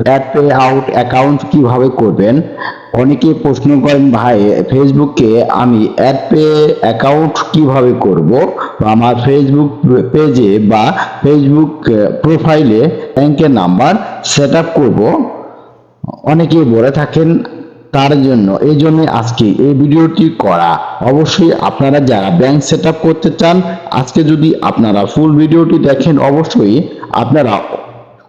Add pay out account কিভাবে করবেন? অনেকে প্রশ্ন করেন, ভাই ফেসবুকে আমি অ্যাড পে অ্যাকাউন্ট কিভাবে করব, বা আমার ফেসবুক পেজে বা ফেসবুক প্রোফাইলে ব্যাংকের নাম্বার সেট আপ করবো। অনেকেই বলে থাকেন, তার জন্য এই জন্য আজকে এই ভিডিওটি করা। অবশ্যই আপনারা যারা ব্যাংক সেট আপ করতে চান, আজকে যদি আপনারা ফুল ভিডিওটি দেখেন, অবশ্যই আপনারা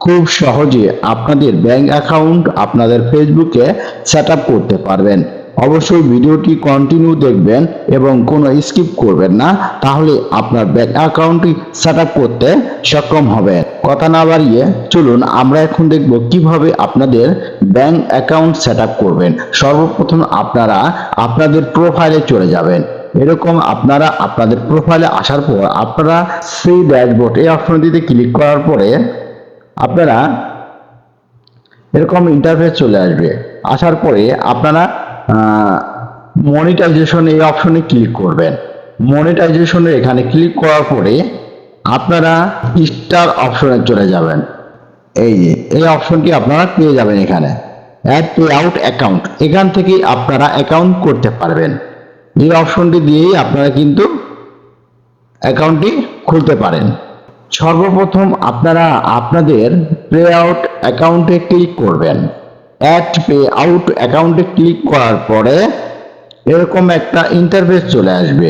খুব সহজে আপনাদের ব্যাংক অ্যাকাউন্ট আপনাদের ফেসবুকে সেট আপ করতে পারবেন। অবশ্যই ভিডিওটি কন্টিনিউ দেখবেন এবং কোনো স্কিপ করবেন না, তাহলে আপনার ব্যাংক অ্যাকাউন্টটি সেট আপ করতে সক্ষম হবেন। কথা না বাড়িয়ে চলুন আমরা এখন দেখব কিভাবে আপনাদের ব্যাংক অ্যাকাউন্ট সেট আপ করবেন। সর্বপ্রথম আপনারা আপনাদের প্রোফাইলে চলে যাবেন। এরকম আপনারা আপনাদের প্রোফাইলে আসার পর আপনারা সেই ড্যাশবোর্ড এই অপশনটিতে ক্লিক করার পরে আপনারা এরকম ইন্টারফেস চলে আসবে। আসার পরে আপনারা মনিটাইজেশন এই অপশনে ক্লিক করবেন। মনিটাইজেশনের এখানে ক্লিক করার পরে আপনারা স্টার অপশনে চলে যাবেন। এই যে এই অপশনটি আপনারা পেয়ে যাবেন এখানে, অ্যাড পে আউট অ্যাকাউন্ট। এখান থেকে আপনারা অ্যাকাউন্ট করতে পারবেন। এই অপশনটি দিয়েই আপনারা কিন্তু অ্যাকাউন্টটি খুলতে পারেন। সর্বপ্রথম আপনারা আপনাদের পে আউট অ্যাকাউন্টে ক্লিক করবেন। অ্যাড পে আউট অ্যাকাউন্টে ক্লিক করার পরে এরকম একটা ইন্টারফেস চলে আসবে।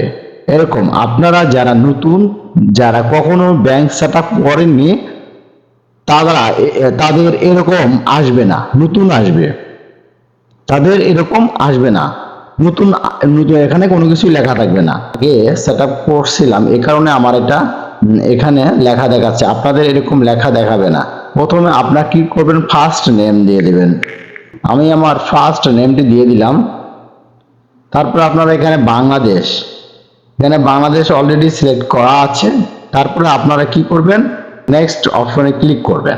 এরকম আপনারা যারা নতুন, যারা কখনো ব্যাংক সেট আপ করেননি, তাদের এরকম আসবে না, নতুন আসবে, তাদের এরকম আসবে না। নতুন নতুন এখানে কোনো কিছু লেখা থাকবে না। আগে সেট আপ করছিলাম, এই কারণে আমার এটা এখানে লেখা দেখাচ্ছে, আপনাদের এরকম লেখা দেখাবে না। প্রথমে আপনারা কি করবেন, ফার্স্ট নেম দিয়ে দিবেন। আমি আমার ফার্স্ট নেমটি দিয়ে দিলাম। তারপর আপনারা এখানে বাংলাদেশ, এখানে বাংলাদেশ অলরেডি সিলেক্ট করা আছে। তারপরে আপনারা কি করবেন, নেক্সট অপশনে ক্লিক করবেন।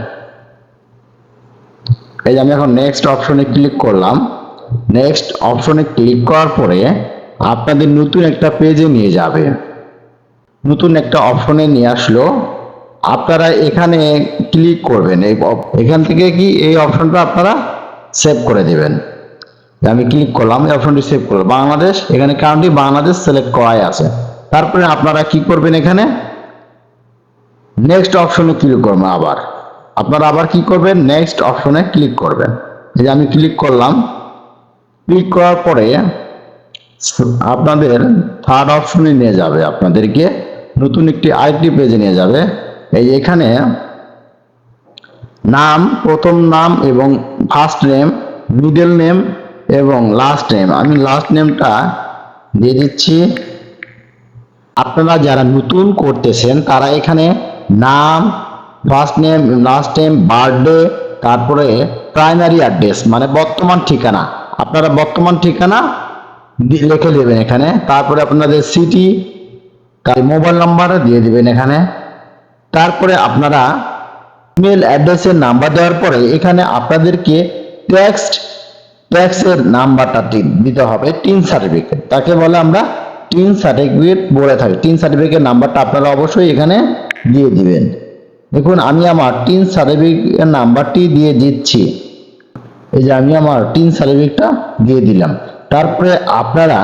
এই যে আমি এখন নেক্সট অপশনে ক্লিক করলাম। নেক্সট অপশনে ক্লিক করার পরে আপনাদের নতুন একটা পেজে নিয়ে যাবে, নতুন একটা অপশনে নিয়ে আসলো। আপনারা এখানে ক্লিক করবেন, এখান থেকে কি এই অপশনটা আপনারা সেভ করে দিবেন। আমি ক্লিক করলাম, এই অপশনটি সেভ করলাম বাংলাদেশ। এখানে কারেন্টলি বাংলাদেশ সিলেক্ট করাই আছে। তারপরে আপনারা কি করবেন, এখানে নেক্সট অপশনে ক্লিক করবেন। আপনারা আবার কি করবেন, নেক্সট অপশনে ক্লিক করবেন। এই যে আমি ক্লিক করলাম। ক্লিক করার পরে আপনাদের থার্ড অপশনে নিয়ে যাবে, আপনাদেরকে নতুন একটি আরেকটি পেজে নিয়ে যাবে। এই যে এখানে নাম, প্রথম নাম এবং ফার্স্ট নেম, মিডল নেম এবং লাস্ট নেম। আমি লাস্ট নেমটা দিয়ে দিচ্ছি। আপনারা যারা নতুন করতেছেন তারা এখানে নাম, first name, last name, birthday, তারপরে প্রাইমারি অ্যাড্রেস মানে বর্তমান ঠিকানা, আপনারা বর্তমান ঠিকানা লিখে দেবেন এখানে। তারপরে আপনাদের সিটি, মোবাইল নাম্বার দিয়ে দিবেন এখানে। তারপরে আপনারা ইমেল অ্যাড্রেসের নাম্বার দেওয়ার পরে এখানে আপনাদেরকে ট্যাক্সের নাম্বারটা দিতে হবে। টিন সার্টিফিকেট, তাকে বলে আমরা টিন সার্টিফিকেট বলে থাকি। টিন সার্টিফিকেট নাম্বারটা আপনারা অবশ্যই এখানে দিয়ে দিবেন। দেখুন আমি আমার টিন সার্টিফিকেট নাম্বারটি দিয়ে দিচ্ছি। এই যে আমি আমার টিন সার্টিফিকেটটা দিয়ে দিলাম। তারপরে আপনারা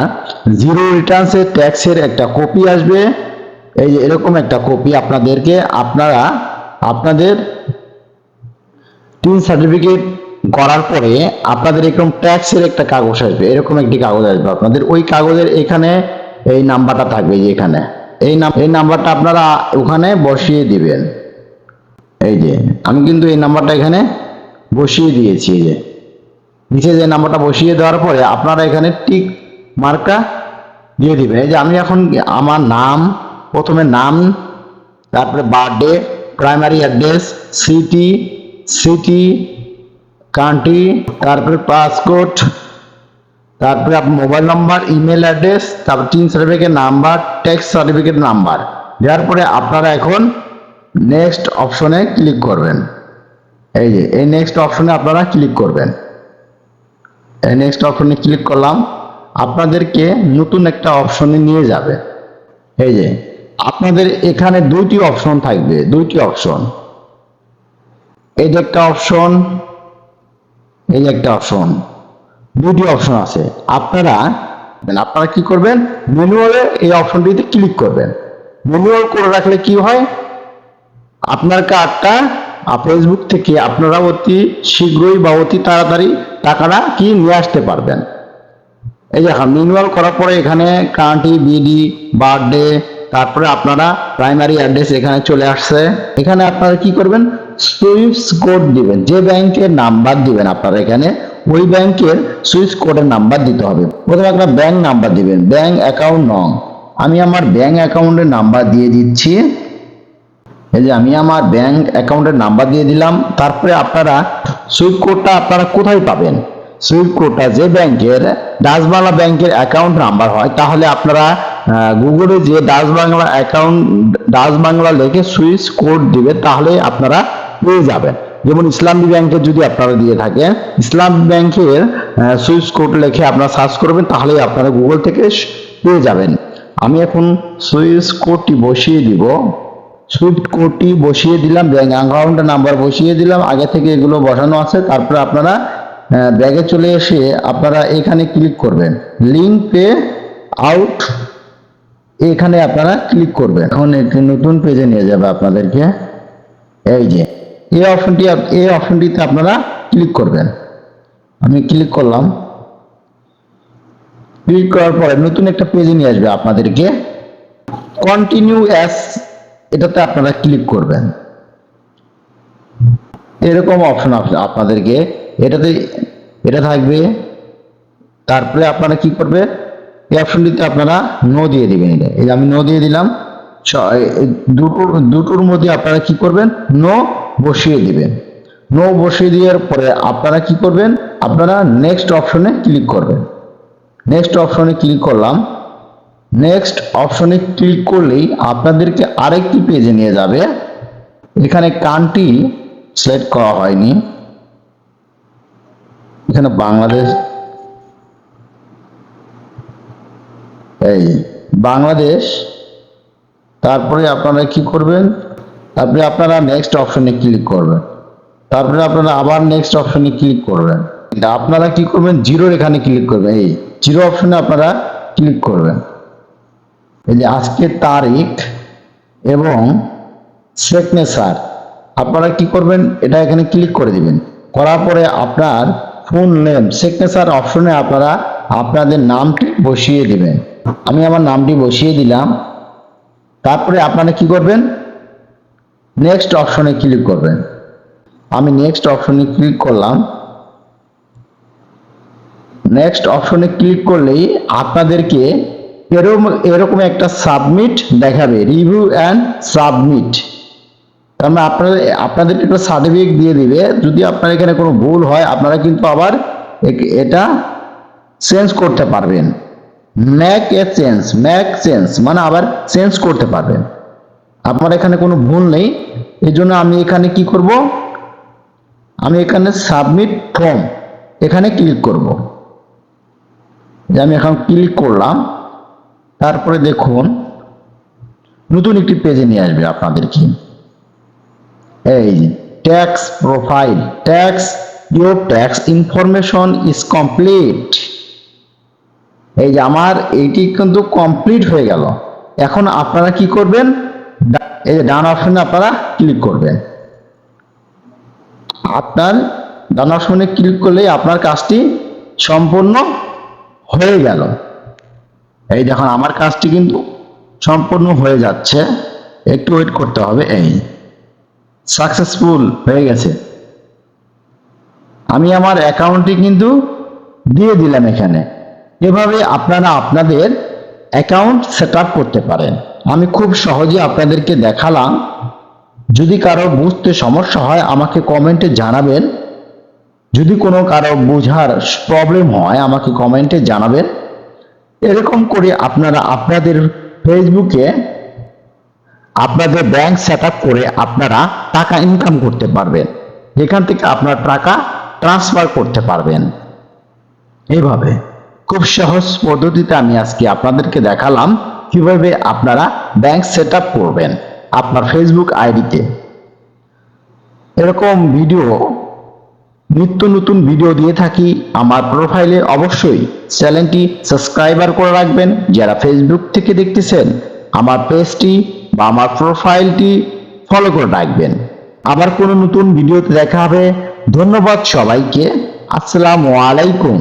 জিরো রিটার্নসের ট্যাক্সের একটা কপি আসবে। এই যে এরকম একটা কপি আপনাদেরকে, আপনারা আপনাদের টিন সার্টিফিকেট করার পরে আপনাদের এরকম ট্যাক্সের একটা কাগজ আসবে, এরকম একটি কাগজ আসবে আপনাদের। ওই কাগজের এখানে এই নাম্বারটা থাকবে, যে এখানে এই নাম্বারটা আপনারা ওখানে বসিয়ে দিবেন। এই যে আমি কিন্তু এই নাম্বারটা এখানে বসিয়ে দিয়েছি। এই যে নিচে যে নাম্বারটা বসিয়ে দেওয়ার পরে আপনারা এখানে টিক মার্কটা দিয়ে দিবেন। এই যে আমি এখন আমার নাম, প্রথমে নাম, তারপরে birthday, primary address, city, country, তারপরে পাসকোড, তারপরে আপনার মোবাইল নাম্বার, ইমেল অ্যাড্রেস, তারপর tin certificate number, tax certificate number দেওয়ার পরে আপনারা এখন নেক্সট অপশনে ক্লিক করবেন। এই যে এই নেক্সট অপশনে আপনারা ক্লিক করবেন। এই নেক্সট অপশনে ক্লিক করলাম, আপনাদেরকে নতুন একটা অপশনে নিয়ে যাবে। এই যে আপনাদের এখানে দুইটি অপশন থাকবে, দুইটি অপশন। এই যে একটা অপশন, এই যে একটা অপশন, দুটি অপশন আছে। আপনারা আপনারা কি করবেন, ম্যানুয়ালে এই অপশনটিতে ক্লিক করবেন। ম্যানুয়াল করে রাখলে কি হয়, আপনার কার্ডটা ফেসবুক থেকে আপনারা অতি শীঘ্রই বা অতি তাড়াতাড়ি টাকাটা কি নিয়ে আসতে পারবেন। এই যে ম্যানুয়াল করার পরে এখানে কান্ট্রি, বিডি, বার্থডে, তারপরে আপনারা প্রাইমারি অ্যাড্রেস এখানে চলে আসছে। এখানে আপনারা কি করবেন, সুইফট কোড দিবেন, যে ব্যাংকের নাম্বার দিবেন আপনারা এখানে ওই ব্যাংকের সুইফট কোডের নাম্বার দিতে হবে। প্রথমে একটা ব্যাংক নাম্বার দিবেন, ব্যাংক অ্যাকাউন্ট নং। আমি আমার ব্যাংক অ্যাকাউন্টের নাম্বার দিয়ে দিচ্ছি। এই যে আমি আমার ব্যাংক অ্যাকাউন্টের নাম্বার দিয়ে দিলাম। তারপরে আপনারা সুইফট কোডটা আপনারা কোথায় পাবেন, সুইফট কোডটা যে ব্যাংকের ডাচ বাংলা ব্যাংকের অ্যাকাউন্ট নাম্বার হয়, তাহলে আপনারা গুগলে যে Dutch Bangla account, Dutch Bangla লিখে সুইফট কোড দিবে, তাহলে আপনারা পেয়ে যাবেন। যেমন ইসলামী ব্যাংকের যদি আপনারা দিয়ে থাকেন, ইসলামী ব্যাংকের সুইফট কোড লিখে আপনারা সার্চ করবেন, তাহলে আপনারা গুগল থেকে পেয়ে যাবেন। আমি এখন সুইফট কোডটি বসিয়ে দিব। সুইফট কোডটি বসিয়ে দিলাম, ব্যাংক অ্যাকাউন্টের নাম্বার বসিয়ে দিলাম, আগে থেকে এগুলো বসানো আছে। তারপরে আপনারা ব্যাগে চলে এসে আপনারা এখানে ক্লিক করবেন, লিঙ্ক পে আউট, এখানে আপনারা ক্লিক করবেন। এখন একটি নতুন পেজে নিয়ে যাবে আপনাদেরকে। এই যে এই অপশনটিতে আপনারা ক্লিক করবেন। আমি ক্লিক করলাম। ক্লিক করার পরে নতুন একটা পেজে নিয়ে আসবে আপনাদেরকে। কন্টিনিউ অ্যাজ, এটাতে আপনারা ক্লিক করবেন। এরকম অপশন আপনাদেরকে এটাতে এটা থাকবে। তারপরে আপনারা কি করবে, এই অপশনটিতে আপনারা নো দিয়ে দিবেন। এই যে আমি নো দিয়ে দিলাম। দুটোর মধ্যে আপনারা কি করবেন, নো বসিয়ে দিবেন। নো বসিয়ে দেওয়ার পরে আপনারা কি করবেন, আপনারা নেক্সট অপশনে ক্লিক করবেন। নেক্সট অপশনে ক্লিক করলাম। নেক্সট অপশনে ক্লিক করলেই আপনাদেরকে আরেকটি পেজে নিয়ে যাবে। এখানে কান্ট্রি সিলেক্ট করা হয়নি, এখানে বাংলাদেশ, এই বাংলাদেশ। তারপরে আপনারা কি করবেন, তারপরে আপনারা নেক্সট অপশনে ক্লিক করবেন। তারপরে আপনারা আবার নেক্সট অপশনে ক্লিক করবেন। আপনারা কি করবেন, জিরোর এখানে ক্লিক করবেন। এই জিরো অপশনে আপনারা ক্লিক করবেন। এই যে আজকের তারিখ এবং সিগনেচার, আপনারা কি করবেন, এটা এখানে ক্লিক করে দিবেন। করার পরে আপনার ফুল নেম, সিগনেচার অপশনে আপনারা আপনাদের নামটি বসিয়ে দিবেন। আমি আমার নামটি বসিয়ে দিলাম। তারপরে আপনারা কি করবেন, নেক্সট অপশনে ক্লিক করবেন। আমি নেক্সট অপশনে ক্লিক করলাম। নেক্সট অপশনে ক্লিক করলেই আপনাদেরকে এরকম একটা সাবমিট দেখাবে, রিভিউ অ্যান্ড সাবমিট। তার মানে আপনাদেরকে একটা সার্টিফিকেট দিয়ে দিবে। যদি আপনার এখানে কোনো ভুল হয়, আপনারা কিন্তু আবার এটা চেঞ্জ করতে পারবেন। মেক চেঞ্জ মানে আবার চেঞ্জ করতে পারবেন। আপনার এখানে কোনো ভুল নেই, এই জন্য আমি এখানে কি করব, আমি এখানে সাবমিট ফর্ম এখানে ক্লিক করব। আমি এখন ক্লিক করলাম। তারপরে দেখুন নতুন একটি পেজে নিয়ে আসবে আপনাদেরকে। এই tax profile, your tax information is complete. এই যে আমার এইটি কিন্তু কমপ্লিট হয়ে গেল। এখন আপনারা কি করবেন, এই যে ডান অপশনে আপনারা ক্লিক করবেন। আপনার ডান অপশনে ক্লিক করলে আপনার কাজটি সম্পূর্ণ হয়ে গেল। এই দেখুন আমার কাজটি কিন্তু সম্পূর্ণ হয়ে যাচ্ছে, একটু ওয়েট করতে হবে। এই সাকসেসফুল হয়ে গেছে। আমি আমার অ্যাকাউন্টটি কিন্তু দিয়ে দিলাম এখানে। এভাবে আপনারা আপনাদের অ্যাকাউন্ট সেট আপ করতে পারেন। আমি খুব সহজে আপনাদেরকে দেখালাম। যদি কারো বুঝতে সমস্যা হয় আমাকে কমেন্টে জানাবেন। যদি কোনো কারো বোঝার প্রবলেম হয় আমাকে কমেন্টে জানাবেন। এরকম করে আপনারা আপনাদের ফেসবুকে আপনাদের ব্যাংক সেট আপ করে আপনারা টাকা ইনকাম করতে পারবেন। এখান থেকে আপনার টাকা ট্রান্সফার করতে পারবেন। এইভাবে খুব সহজ পদ্ধতিতে আমি আজকে আপনাদেরকে দেখালাম কিভাবে আপনারা ব্যাংক সেট আপ করবেন আপনার ফেসবুক আইডিতে। এরকম ভিডিও নিত্য নতুন ভিডিও দিয়ে থাকি আমার প্রোফাইলে, অবশ্যই চ্যানেলটি সাবস্ক্রাইবার করে রাখবেন। যারা ফেসবুক থেকে দেখতেছেন আমার পেজটি বা আমার প্রোফাইলটি ফলো করে রাখবেন। আবার কোনো নতুন ভিডিওতে দেখা হবে। ধন্যবাদ সবাইকে। আসসালামু আলাইকুম।